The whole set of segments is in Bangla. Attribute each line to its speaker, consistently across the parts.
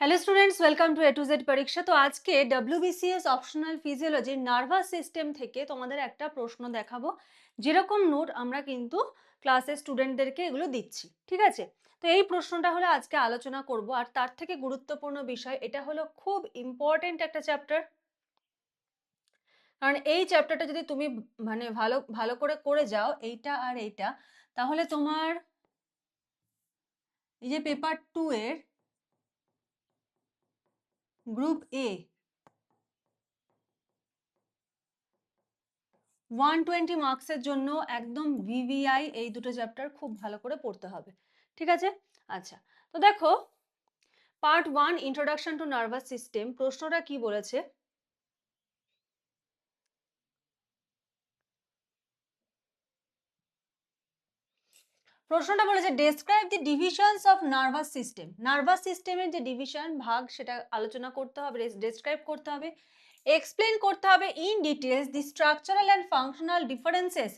Speaker 1: Hello students, welcome to A to Z পরীক্ষা। তো আজকে ডব্লিউবিসিএস অপশনাল ফিজিওলজির নার্ভাস সিস্টেম থেকে তোমাদের একটা প্রশ্ন দেখাবো। যেরকম নোট আমরা কিন্তু ক্লাসের স্টুডেন্টদেরকে এগুলো দিচ্ছি, ঠিক আছে? তো এই প্রশ্নটা হলো আজকে আলোচনা করব, আর তার থেকে গুরুত্বপূর্ণ বিষয় এটা হলো খুব ইম্পর্টেন্ট একটা চ্যাপ্টার। কারণ এই চ্যাপ্টারটা যদি তুমি মানে ভালো ভালো করে করে যাও এইটা আর এইটা, তাহলে তোমার এই যে পেপার 2 এর গ্রুপ এ 120 মার্কসের জন্য একদম ভিভিআই এই দুটো চ্যাপ্টার খুব ভালো করে পড়তে হবে, ঠিক আছে? আচ্ছা, তো দেখো, part 1 introduction to nervous system, প্রশ্নটা কি বলেছে? প্রশ্নটা বলেছে describe the divisions of nervous system. Nervous সিস্টেমের যে ডিভিশন ভাগ সেটা আলোচনা করতে হবে, ডেসক্রাইব করতে হবে, এক্সপ্লেন করতে হবে in details the structural and functional differences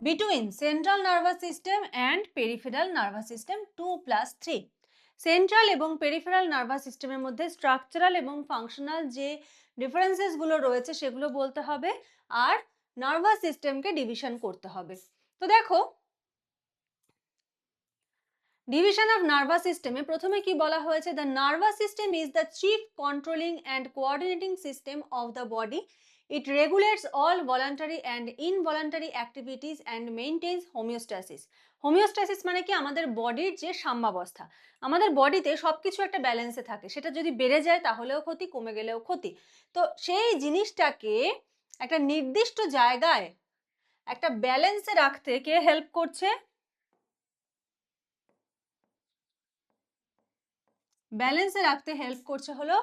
Speaker 1: between central nervous system and peripheral nervous system 2+3। Central এবং পেরিফেরাল নার্ভাস সিস্টেমের মধ্যে স্ট্রাকচারাল এবং ফাংশনাল যে ডিফারেন্সেসগুলো রয়েছে সেগুলো বলতে হবে, আর নার্ভাস সিস্টেমকে ডিভিশন করতে হবে। তো দেখো, ডিভিশন অফ নার্ভাস সিস্টেমে প্রথমে কি বলা হয়েছে? The nervous system is the chief controlling and coordinating system of the body. It regulates all voluntary and involuntary activities and maintains homeostasis. Homeostasis মানে কি? আমাদের বডির যে সাম্যাবস্থা। আমাদের বডিতে সব কিছু একটা ব্যালেন্সে থাকে, সেটা যদি বেড়ে যায় তাহলেও ক্ষতি, কমে গেলেও ক্ষতি। তো সেই জিনিসটাকে একটা নির্দিষ্ট জায়গায় একটা ব্যালেন্সে রাখতে কে হেল্প করছে? ব্যালেন্সে রাখতে হেল্প করছে হলো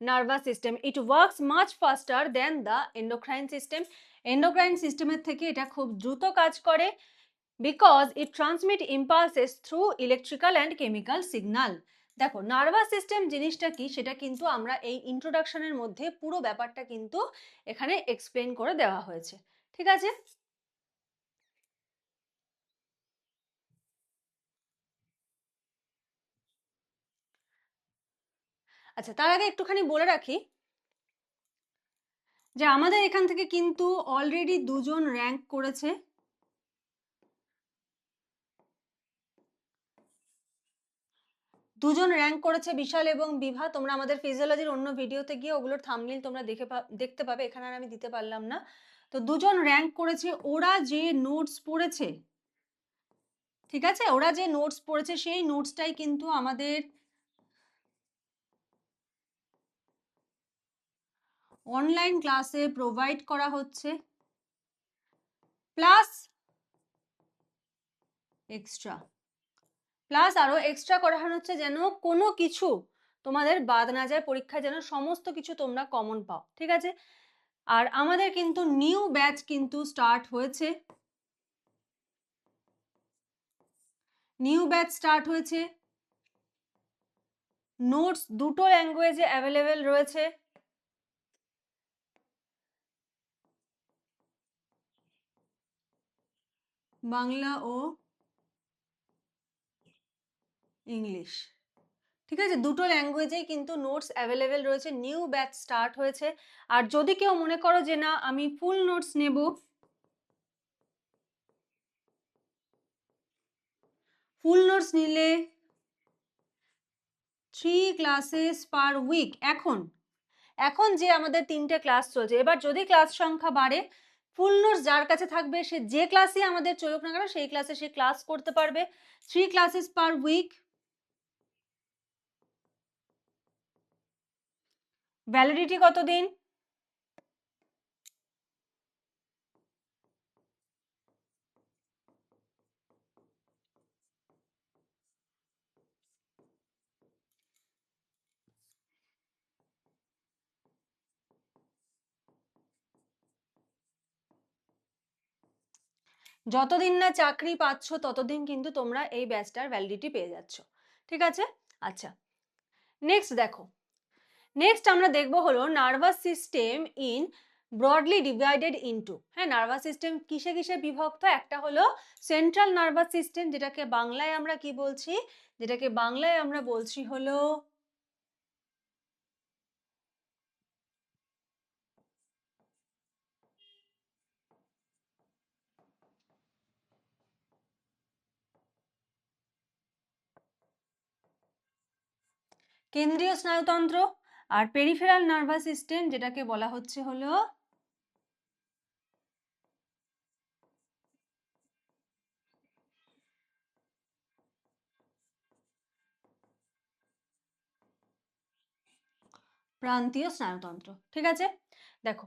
Speaker 1: nervous system. It works much faster than the endocrine system. Endocrine সিস্টেমের থেকে এটা খুব দ্রুত কাজ করে, because it transmit impulses through electrical and chemical signal. দেখো, নার্ভাস সিস্টেম জিনিসটা কি সেটা কিন্তু আমরা এই ইন্ট্রোডাকশনের মধ্যে পুরো ব্যাপারটা কিন্তু এখানে এক্সপ্লেন করে দেওয়া হয়েছে, ঠিক আছে? আচ্ছা, তার আগে একটুখানি বলে রাখি যে আমাদের এখান থেকে কিন্তু অলরেডি দুজন র্যাঙ্ক করেছে। দুজন র্যাঙ্ক করেছে, বিশাল এবং বিভা। তোমরা আমাদের ফিজিওলজির অন্য ভিডিওতে গিয়ে ওগুলোর থাম্বনেল তোমরা দেখতে পাবে, এখানে আর আমি দিতে পারলাম না। তো দুজন র্যাঙ্ক করেছে, ওরা যে নোটস পড়েছে, ঠিক আছে, ওরা যে নোটস পড়েছে সেই নোটসটাই কিন্তু আমাদের অনলাইন ক্লাসে প্রোভাইড করা হচ্ছে, প্লাস এক্সট্রা, প্লাস আরো এক্সট্রা করানো হচ্ছে যেন কোনো কিছু তোমাদের বাদ না যায় পরীক্ষায়, যেন সমস্ত কিছু তোমরা কমন পাও, ঠিক আছে? আর আমাদের কিন্তু নিউ ব্যাচ কিন্তু স্টার্ট হয়েছে, নিউ ব্যাচ স্টার্ট হয়েছে। নোটস দুটো ল্যাঙ্গুয়েজে অ্যাভেলেবেল রয়েছে, বাংলা ও ইংলিশ, ঠিক আছে? দুটো ল্যাঙ্গুয়েজেই কিন্তু নোটস অ্যাভেলেবেল রয়েছে, নিউ ব্যাচ স্টার্ট হয়েছে। আর যদি কেউ মনে করো যে না আমি ফুল নোটস নেব, ফুল নোটস নিলে 3 ক্লাসেস পার উইক। এখন এখন যে আমাদের 3টে ক্লাস চলছে, এবার যদি ক্লাস সংখ্যা বাড়ে, ফুল নোটস যার কাছে থাকবে সে যে ক্লাসই আমাদের চলুক না কেন সেই ক্লাসে সে ক্লাস করতে পারবে। 3 ক্লাসেস পার উইক, ভ্যালিডিটি কতদিন? যতদিন না চাকরি পাচ্ছ ততদিন কিন্তু তোমরা এই ব্যাচটার ভ্যালিডিটি পেয়ে যাচ্ছ, ঠিক আছে? আচ্ছা, নেক্সট দেখো, নেক্সট আমরা দেখব হলো nervous system in broadly divided into. হ্যাঁ, নার্ভাস সিস্টেম কিসে কিসে বিভক্ত? একটা হলো সেন্ট্রাল নার্ভাস সিস্টেম, যেটাকে বাংলায় আমরা কি বলছি? যেটাকে বাংলায় আমরা বলছি হলো কেন্দ্রীয় স্নায়ুতন্ত্র, আর পেরিফেরাল নার্ভাস সিস্টেম যেটাকে বলা হচ্ছে হলো প্রান্তীয় স্নায়ুতন্ত্র। ঠিক আছে, দেখো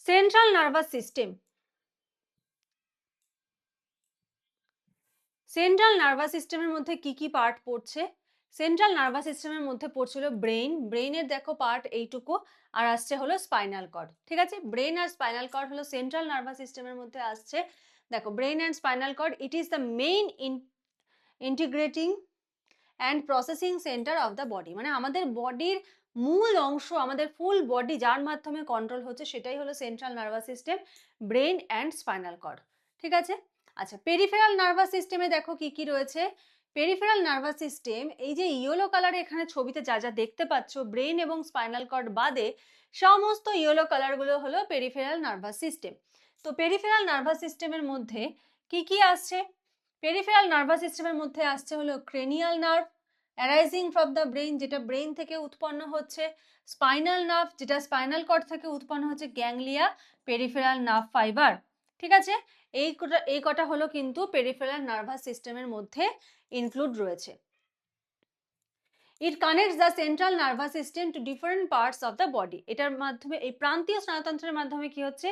Speaker 1: central nervous system, central nervous সিস্টেমের মধ্যে কি কি পার্ট পড়ছে? সেন্ট্রাল নার্ভাস সিস্টেমের মধ্যে পড়ছিল ব্রেইন, ব্রেইনের দেখো পার্ট এইটুকু, আর আসছে হলো স্পাইনাল কর্ড। ঠিক আছে, ব্রেইন আর স্পাইনাল কর্ড হলো সেন্ট্রাল নার্ভাস সিস্টেমের মধ্যে আসছে। দেখো brain and spinal cord, it is the main integrating and processing centre of the body, মানে আমাদের বডির মূল অংশ, আমাদের ফুল বডি যার মাধ্যমে কন্ট্রোল হচ্ছে সেটাই হলো central nervous system, brain and spinal cord. ঠিক আছে, আচ্ছা পেরিফেরাল নার্ভাস সিস্টেমে দেখো কি কি রয়েছে। পেরিফেরাল নার্ভাস সিস্টেম, এই যে ইয়েলো কালারে এখানে ছবিতে যা যা দেখতে পাচ্ছ, ব্রেন এবং স্পাইনাল কর্ড বাদে সমস্ত ইয়েলো কালারগুলো হলো পেরিফেরাল নার্ভাস সিস্টেম। তো পেরিফেরাল নার্ভাস সিস্টেমের মধ্যে কি কি আসছে? পেরিফেরাল নার্ভাস সিস্টেমের মধ্যে আসছে হলো cranial nerve arising from the brain, যেটা ব্রেইন থেকে উৎপন্ন হচ্ছে, স্পাইনাল নার্ভ যেটা স্পাইনাল কর্ড থেকে উৎপন্ন হচ্ছে, গ্যাংলিয়া, পেরিফেরাল নার্ভ ফাইবার। ঠিক আছে, এই কটা হলো কিন্তু পেরিফেরাল নার্ভাস সিস্টেমের মধ্যে ইনক্লুড রয়েছে। It connects the central nervous system to different parts of the body. এটার মাধ্যমে, এই প্রান্তীয় স্নায়ুতন্ত্রের মাধ্যমে কি হচ্ছে,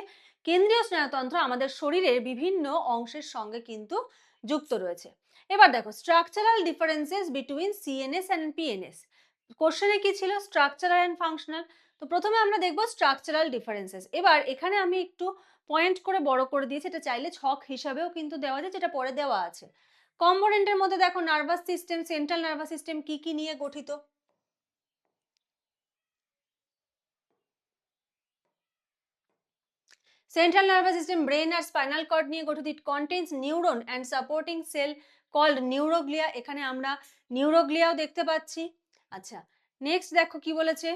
Speaker 1: কেন্দ্রীয় স্নায়ুতন্ত্র আমাদের শরীরের বিভিন্ন অংশের সঙ্গে কিন্তু যুক্ত রয়েছে। এবার দেখো structural differences between CNS and PNS. কোশ্চেনে কি ছিল? Structural and functional. তো প্রথমে আমরা দেখব স্ট্রাকচারাল ডিফারেন্সেস। এবার এখানে আমি একটু পয়েন্ট করে বড় করে দিয়েছি, এটা চাইলে ছক হিসাবেও কিন্তু দেওয়া যায়, যেটা পরে দেওয়া আছে। কম্পোনেন্টের মধ্যে দেখো nervous system, central nervous system কি কি নিয়ে গঠিত? সেন্ট্রাল নার্ভাস সিস্টেম ব্রেন আর স্পাইনাল কর্ড নিয়ে গঠিত। It contains neuron and supporting cell called neuroglia. এখানে আমরা নিউরোগ্লিয়াও দেখতে পাচ্ছি। আচ্ছা নেক্সট দেখো কি বলেছে,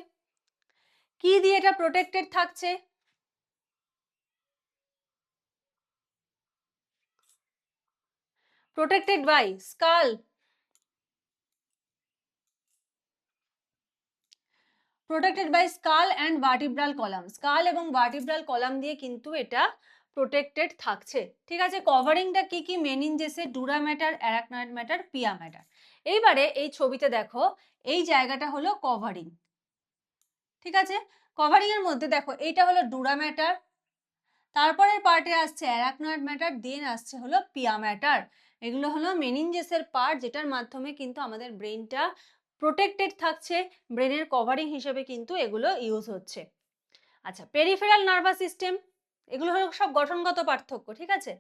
Speaker 1: কি দিয়ে এটা প্রোটেক্টেড থাকছে? Protected by skull, protected by skull and vertebral column. Skull এবং ভার্টিব্রাল কলাম দিয়ে কিন্তু এটা প্রোটেক্টেড থাকছে। ঠিক আছে, কভারিংটা কি কি? মেনিনজেসে, ডুরা ম্যাটার, অ্যারাকনয়েড ম্যাটার, পিয়া ম্যাটার। এইবারে এই ছবিতে দেখো এই জায়গাটা হলো কভারিং। ঠিক আছে, কভারিং এর মধ্যে দেখো এইটা হলো ডুরা ম্যাটার, তারপরের পার্টে আসছে অ্যারাকনয়েড ম্যাটার, দেন আসছে হলো পিয়া ম্যাটার। এগুলো হলো মেনিনজেসের পার্ট, যেটার মাধ্যমে কিন্তু আমাদের ব্রেনটা প্রোটেক্টেড থাকছে, ব্রেনের কভারিং হিসেবে কিন্তু এগুলো ইউজ হচ্ছে। আচ্ছা পেরিফেরাল নার্ভাস সিস্টেম, এগুলো হলো সব গঠনগত পার্থক্য। ঠিক আছে,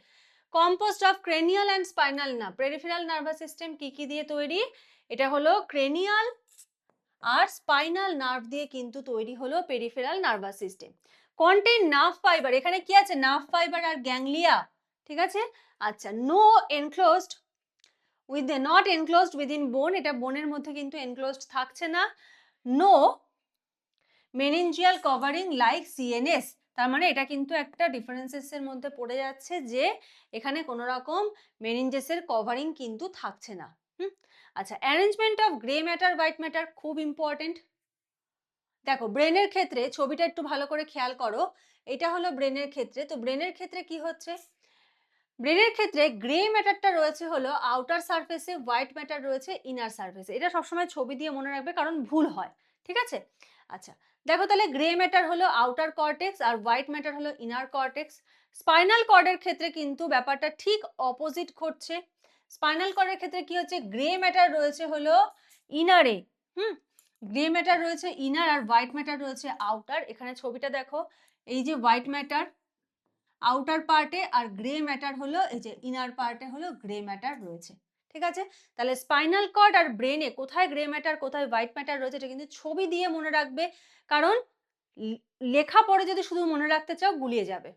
Speaker 1: compost of cranial and spinal nerve. Peripheral nervous system কি কি দিয়ে তৈরি? এটা হলো ক্রেনিয়াল আর স্পাইনাল নার্ভ দিয়ে কিন্তু তৈরি হলো peripheral nervous system. Contain nerve fibre, এখানে কি আছে? নার্ভ ফাইবার আর গ্যাংলিয়া। ঠিক আছে, আচ্ছা no enclosed with the not enclosed within bone, এটা বোনের মধ্যে কিন্তু এনক্লোজড থাকছে না। No meningeal covering like CNS, তার মানে এটা কিন্তু একটা ডিফারেন্সেসের মধ্যে পড়ে যাচ্ছে যে এখানে কোনো রকম মেনিনজেসের কভারিং কিন্তু থাকছে না। আচ্ছা arrangement of grey matter, white matter খুব ইম্পর্টেন্ট। দেখো ব্রেনের ক্ষেত্রে ছবিটা একটু ভালো করে খেয়াল করো, এটা হলো ব্রেনের ক্ষেত্রে। তো ব্রেনের ক্ষেত্রে কি হচ্ছে? ব্রেনের ক্ষেত্রে গ্রে ম্যাটারটা রয়েছে হলো আউটার সারফেসে, হোয়াইট ম্যাটার রয়েছে ইনার সারফেসে। এটা সবসময় ছবি দিয়ে মনে রাখবে, কারণ ভুল হয়। ঠিক আছে, আচ্ছা দেখো তাহলে গ্রে ম্যাটার হলো আউটার কর্টেক্স আর হোয়াইট ম্যাটার হলো ইনার কর্টেক্স। স্পাইনাল কর্ডের ক্ষেত্রে কিন্তু ব্যাপারটা ঠিক অপোজিট ঘটছে। স্পাইনাল কর্ডের ক্ষেত্রে কি হচ্ছে? গ্রে ম্যাটার রয়েছে হলো ইনারে, গ্রে ম্যাটার রয়েছে ইনার আর হোয়াইট ম্যাটার রয়েছে আউটার। এখানে ছবিটা দেখো, এই যে হোয়াইট ম্যাটার আউটার পার্টে আর গ্রে ম্যাটার হলো এই যে ইনার পার্টে হলো গ্রে ম্যাটার রয়েছে। ঠিক আছে, তাহলে স্পাইনাল কর্ড আর ব্রেনে কোথায় গ্রে ম্যাটার কোথায় হোয়াইট ম্যাটার রয়েছে এটা কিন্তু ছবি দিয়ে মনে রাখবে, কারণ লেখা পড়ে যদি শুধু মনে রাখতে চাও গুলিয়ে যাবে।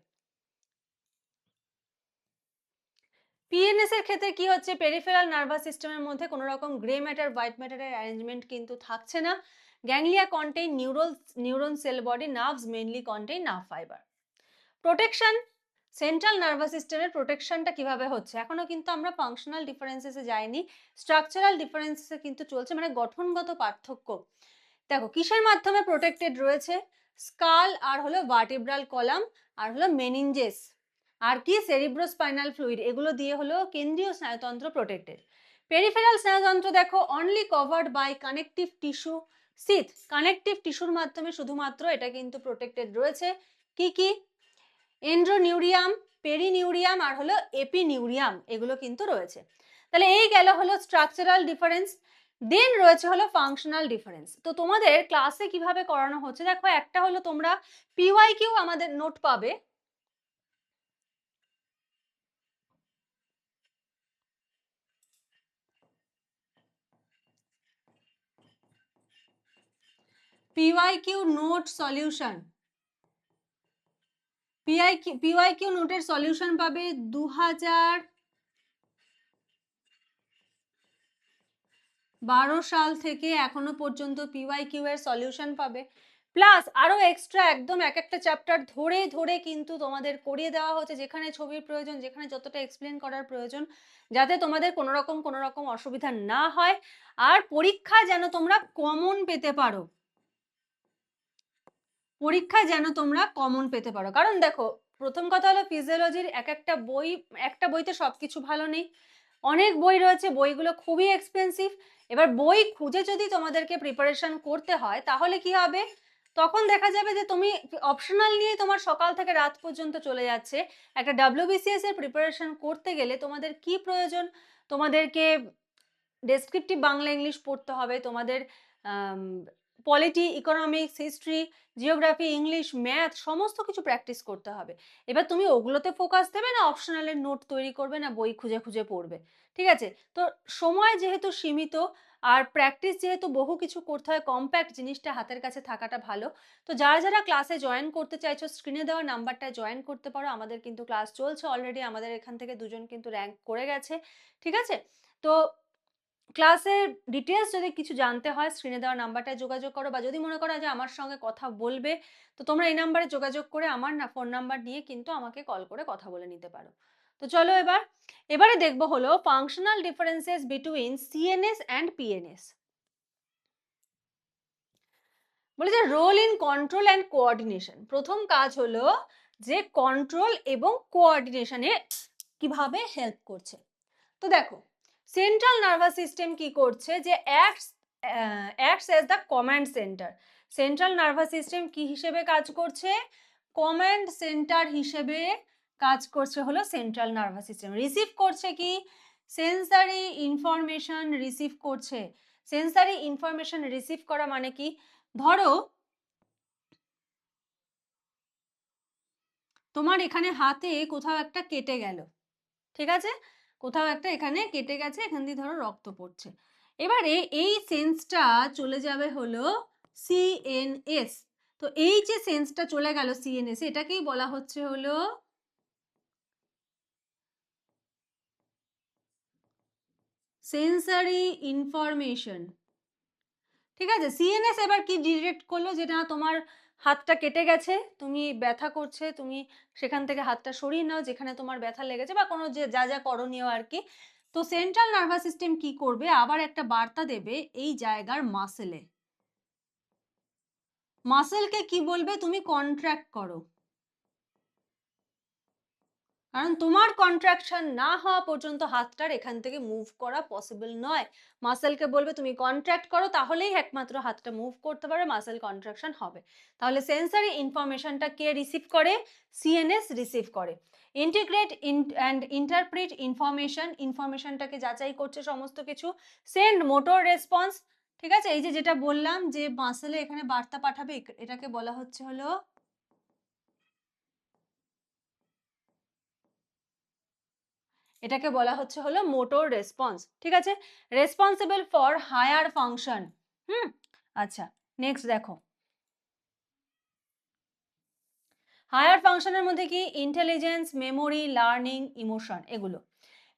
Speaker 1: পিএনএস এর ক্ষেত্রে কি হচ্ছে? পেরিফেরাল নার্ভাস সিস্টেমের মধ্যে কোনো রকম গ্রে ম্যাটার হোয়াইট ম্যাটারের অ্যারেঞ্জমেন্ট কিন্তু থাকছে না। Ganglia contain neuron sell body, nerves mainly contain nerve fibre. Protection, central nervous সিস্টেমের প্রোটেকশনটা কিভাবে হচ্ছে, এখনো কিন্তু আমরা ফাংশনাল ডিফারেন্সেসে যাইনি, স্ট্রাকচারাল ডিফারেন্সেসে কিন্তু চলছে, মানে গঠনগত পার্থক্য। দেখো কিসের মাধ্যমে প্রোটেক্টেড রয়েছে, স্কাল আর হলো ভার্টিব্রাল কলাম আর হলো মেনিনজেস আর কি সেরিব্রোস্পাইনাল ফ্লুইড, এগুলো দিয়ে হলো কেন্দ্রীয় স্নায়ুতন্ত্র প্রোটেক্টেড। পেরিফেরাল স্নায়ুতন্ত্র দেখো only covered by connective tissue sheath, connective টিস্যুর মাধ্যমে শুধুমাত্র এটা কিন্তু প্রোটেক্টেড রয়েছে। কি কি, এন্ড্রোনিউরিয়াম, পেরিনিউরিয়াম আর হলো এপিনিউরিয়াম, এগুলো কিন্তু রয়েছে। তাহলে এই গেল হলো স্ট্রাকচারাল ডিফারেন্স। দেন রয়েছে হলো ফাংশনাল ডিফারেন্স। তো তোমাদের ক্লাসে কিভাবে করানো হচ্ছে দেখো, একটা হলো তোমরা পিওয়াইকিউ আমাদের নোট পাবে, পিওয়াইকিউ নোট সলিউশন, পিওয়াইকিউ নোটের সলিউশন পাবে 2012 সাল থেকে এখনো পর্যন্ত পিওয়াইকিউ এর সলিউশন পাবে, প্লাস আরো এক্সট্রা একদম এক একটা চ্যাপ্টার ধরে ধরে কিন্তু তোমাদের করিয়ে দেওয়া হচ্ছে, যেখানে ছবির প্রয়োজন, যেখানে যতটা এক্সপ্লেন করার প্রয়োজন, যাতে তোমাদের কোনো রকম অসুবিধা না হয় আর পরীক্ষায় যেন তোমরা কমন পেতে পারো, পরীক্ষায় যেন তোমরা কমন পেতে পারো। কারণ দেখো প্রথম কথা হলো ফিজিওলজির এক একটা বই, একটা বইতে সবকিছু ভালো নেই, অনেক বই রয়েছে, বইগুলো খুবই এক্সপেন্সিভ। এবার বই খুঁজে যদি তোমাদেরকে প্রিপারেশন করতে হয় তাহলে কি হবে, তখন দেখা যাবে যে তুমি অপশনাল নিয়ে তোমার সকাল থেকে রাত পর্যন্ত চলে যাচ্ছে। একটা ডাব্লিউবিসিএস এর প্রিপারেশন করতে গেলে তোমাদের কি প্রয়োজন, তোমাদেরকে ডেসক্রিপটিভ বাংলা ইংলিশ পড়তে হবে, তোমাদের polity, economics, history, geography, English, math সমস্ত কিছু প্র্যাকটিস করতে হবে। এবার তুমি ওগুলোতে ফোকাস দেবে না অপশনালের নোট তৈরি করবে না বই খুঁজে খুঁজে পড়বে, ঠিক আছে? তো সময় যেহেতু সীমিত আর প্র্যাকটিস যেহেতু বহু কিছু করতে হয়, কম্প্যাক্ট জিনিসটা হাতের কাছে থাকাটা ভালো। তো যারা যারা ক্লাসে জয়েন করতে চাইছো স্ক্রিনে দেওয়া নাম্বারটায় জয়েন করতে পারো, আমাদের কিন্তু ক্লাস চলছে অলরেডি, আমাদের এখান থেকে দুজন কিন্তু র্যাঙ্ক করে গেছে, ঠিক আছে? তো ক্লাসের ডিটেলস যদি কিছু জানতে হয় স্ক্রিনে দেওয়া নাম্বারটায় যোগাযোগ করো, বা যদি মনে করো যে আমার সঙ্গে কথা বলবে তো তোমরা এই নাম্বারে যোগাযোগ করে আমার ফোন নাম্বার নিয়ে কিন্তু আমাকে কল করে কথা বলে নিতে পারো। তো চলো এবারে দেখবো হলো functional differences between CNS and PNS. বলে যে role in control and coordination, প্রথম কাজ হলো যে কন্ট্রোল এবং কোঅর্ডিনেশনে কিভাবে হেল্প করছে। তো দেখো সেন্ট্রাল নার্ভাস সিস্টেম কি করছে, যে acts as the command centre. Central nervous system কি হিসেবে কাজ করছে, কমান্ড সেন্টার হিসেবে কাজ করছে হলো সেন্ট্রাল নার্ভাস সিস্টেম। রিসিভ করছে কি, সেন্সারি ইনফরমেশন রিসিভ করছে। সেন্সারি ইনফরমেশন রিসিভ করা মানে কি, ধরো তোমার এখানে হাতে কোথাও একটা কেটে গেল, ঠিক আছে, কোথাও একটা এখানে কেটে গেছে, এখান দিয়ে ধরো রক্ত পড়ছে, এবারে এই সেন্সটা চলে যাবে হলো সিএনএস। তো এই যে সেন্সটা চলে গেল সিএনএস, এটাকেই বলা হচ্ছে হলো সেন্সারি ইনফরমেশন, ঠিক আছে? সিএনএস এবার কি ডিটেক্ট করলো, যে না তোমার হাতটা কেটে গেছে, তুমি ব্যথা করছে, তুমি সেখান থেকে হাতটা সরিয়ে নাও যেখানে তোমার ব্যথা লেগেছে, বা কোনো যে যা যা করণীয় আর কি। তো সেন্ট্রাল নার্ভাস সিস্টেম কি করবে, আবার একটা বার্তা দেবে এই জায়গার মাসেলে, মাসেলকে কি বলবে, তুমি কন্ট্রাক্ট করো, কারণ তোমার কন্ট্রাকশন না হওয়া পর্যন্ত হাতটার এখান থেকে মুভ করা পসিবল নয়। মাসেলকে বলবে তুমি কন্ট্রাক্ট করো, তাহলেই একমাত্র হাতটা মুভ করতে পারে, মাসেল কন্ট্রাকশন হবে। তাহলে সেন্সারি ইনফরমেশনটা কে রিসিভ করে, সিএনএস রিসিভ করে। ইন্টিগ্রেট অ্যান্ড ইন্টারপ্রিট ইনফরমেশন, ইনফরমেশনটাকে যাচাই করছে সমস্ত কিছু। সেন্ড মোটর রেসপন্স, ঠিক আছে, এই যে যেটা বললাম যে মাসেলে এখানে বার্তা পাঠাবে, এটাকে বলা হচ্ছে হলো মোটর রেসপন্স, ঠিক আছে, রেসপন্সিবল ফর হায়ার ফাংশন। আচ্ছা, নেক্সট দেখো হায়ার ফাংশনের মধ্যে কি, ইন্টেলিজেন্স, মেমোরি, লার্নিং, ইমোশন, এগুলো।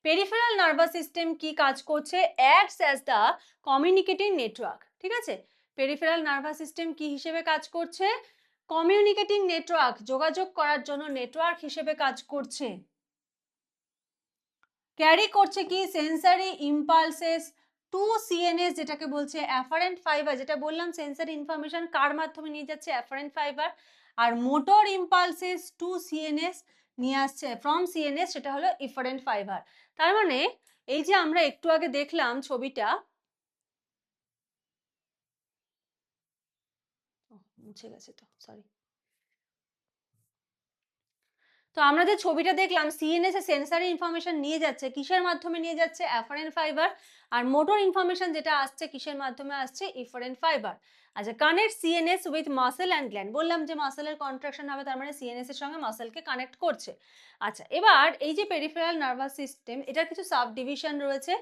Speaker 1: পেরিফেরাল নার্ভাস সিস্টেম কি কাজ করছে, acts as the communicating network, ঠিক আছে। পেরিফেরাল নার্ভাস সিস্টেম কি হিসেবে কাজ করছে, কমিউনিকেটিং নেটওয়ার্ক, যোগাযোগ করার জন্য নেটওয়ার্ক হিসেবে কাজ করছে। ক্যারি করছে কি সেন্সারি ইম্পালসেস টু সিএনএস, যেটাকে বলছে অ্যাফারেন্ট ফাইবার, যেটা বললাম সেন্সারি ইনফরমেশন কার মাধ্যমে নিয়ে যাচ্ছে, অ্যাফারেন্ট ফাইবার। আর মোটর ইম্পালসেস টু সিএনএস নিয়ে আসছে ফ্রম সিএনএস, সেটা হলো ইফারেন্ট ফাইবার। তার মানে এই যে আমরা একটু আগে দেখলাম ছবিটা, মুছে গেছে তো, সরি। তো আমরা যে ছবিটা দেখলাম, সিএনএস এ সেন্সারি ইনফরমেশন নিয়ে যাচ্ছে, কিসের মাধ্যমে নিয়ে যাচ্ছে, অ্যাফারেন্ট ফাইবার। আর মোটর ইনফরমেশন যেটা আসছে কিসের মাধ্যমে আসছে, ইফারেন্ট ফাইবার। আচ্ছা, connect CNS with muscle and gland, বললাম যে মাসেলের কন্ট্রাকশন হবে, তার মানে সিএনএস এর সঙ্গে মাসেলকে কানেক্ট করছে। আচ্ছা, এবার এই যে পেরিফেরাল নার্ভাস সিস্টেম, এটার কিছু সাব ডিভিশন রয়েছে।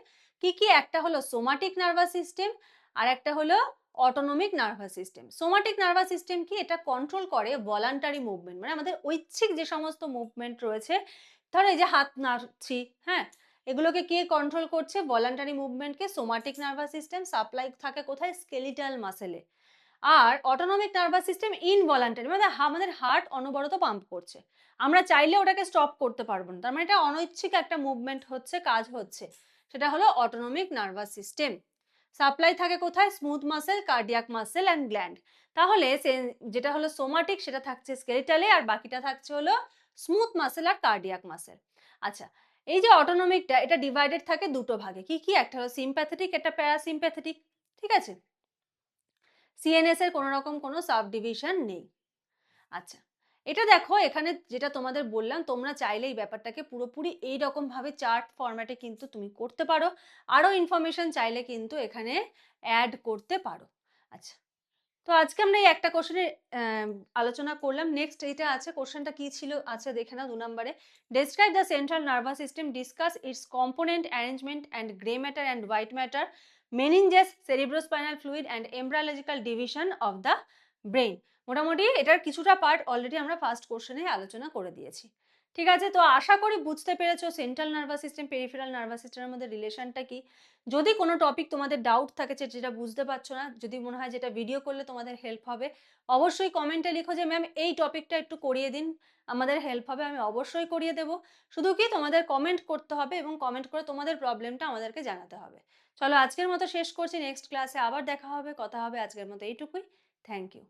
Speaker 1: কি কি? একটা হলো সোমাটিক নার্ভাস সিস্টেম, আর একটা হলো autonomic nervous system. Somatic nervous system কি? এটা কন্ট্রোল করে ভলান্টারি মুভমেন্ট, মানে আমাদের ঐচ্ছিক যে সমস্ত মুভমেন্ট রয়েছে, ধরো এই যে হাত নাড়ছি, হ্যাঁ, এগুলোকে কে কন্ট্রোল করছে? ভলান্টারি মুভমেন্টকে সোমাটিক নার্ভাস সিস্টেম। সাপ্লাই থাকে কোথায়? স্কেলিটাল মাসেলে। আর অটোনমিক নার্ভাস সিস্টেম ইনভলান্টারি, মানে আমাদের হার্ট অনবরত পাম্প করছে, আমরা চাইলে ওটাকে স্টপ করতে পারবো না, তার মানে এটা অনৈচ্ছিক একটা মুভমেন্ট হচ্ছে, কাজ হচ্ছে, সেটা হলো অটোনমিক নার্ভাস সিস্টেম। সাপ্লাই থাকে কোথায়? Smooth muscle, cardiac muscle and gland. তাহলে যেটা হলো সোমাটিক সেটা থাকছে স্কেলিটালে, আর বাকিটা থাকছে হলো স্মুথ মাসেল আর কার্ডিয়াক মাসেল। আচ্ছা, এই যে অটোনমিকটা, এটা ডিভাইডেড থাকে দুটো ভাগে। কি কি? একটা হলো সিম্প্যাথেটিক, একটা প্যারাসিম্প্যাথেটিক। ঠিক আছে, সিএনএস এর কোনো রকম কোনো সাব ডিভিশন নেই। আচ্ছা, এটা দেখো এখানে যেটা তোমাদের বললাম, তোমরা চাইলে এই ব্যাপারটাকে পুরোপুরি এইরকম ভাবে চার্ট ফরম্যাটে কিন্তু তুমি করতে পারো, আরো ইনফরমেশন চাইলে কিন্তু এখানে অ্যাড করতে পারো। আচ্ছা, তো আজকে আমরা এই একটা কোশ্চেনের আলোচনা করলাম। নেক্সট এইটা আছে, কোশ্চেনটা কি ছিল আছে দেখে নাও, 2 নম্বরে। Describe the central nervous system, discuss its component arrangement and grey matter and white matter, meninges, cerebrospinal fluid and embryological division of the brain. মোটামুটি এটার কিছুটা পার্ট অলরেডি আমরা ফার্স্ট কোশ্চেনে আলোচনা করে দিয়েছি। ঠিক আছে, তো আশা করি বুঝতে পেরেছো central nervous system, peripheral nervous সিস্টেমের মধ্যে রিলেশনটা কি। যদি কোনো টপিক তোমাদের ডাউট থাকে যেটা বুঝতে পারছো না, যদি মনে হয় যেটা ভিডিও করলে তোমাদের হেল্প হবে, অবশ্যই কমেন্টে লিখো যে ম্যাম এই টপিকটা একটু করিয়ে দিন, আমাদের হেল্প হবে, আমি অবশ্যই করিয়ে দেবো। শুধু কি তোমাদের কমেন্ট করতে হবে এবং কমেন্ট করে তোমাদের প্রবলেমটা আমাদেরকে জানাতে হবে। চলো আজকের মতো শেষ করছি, নেক্সট ক্লাসে আবার দেখা হবে, কথা হবে। আজকের মতো এইটুকুই। Thank you.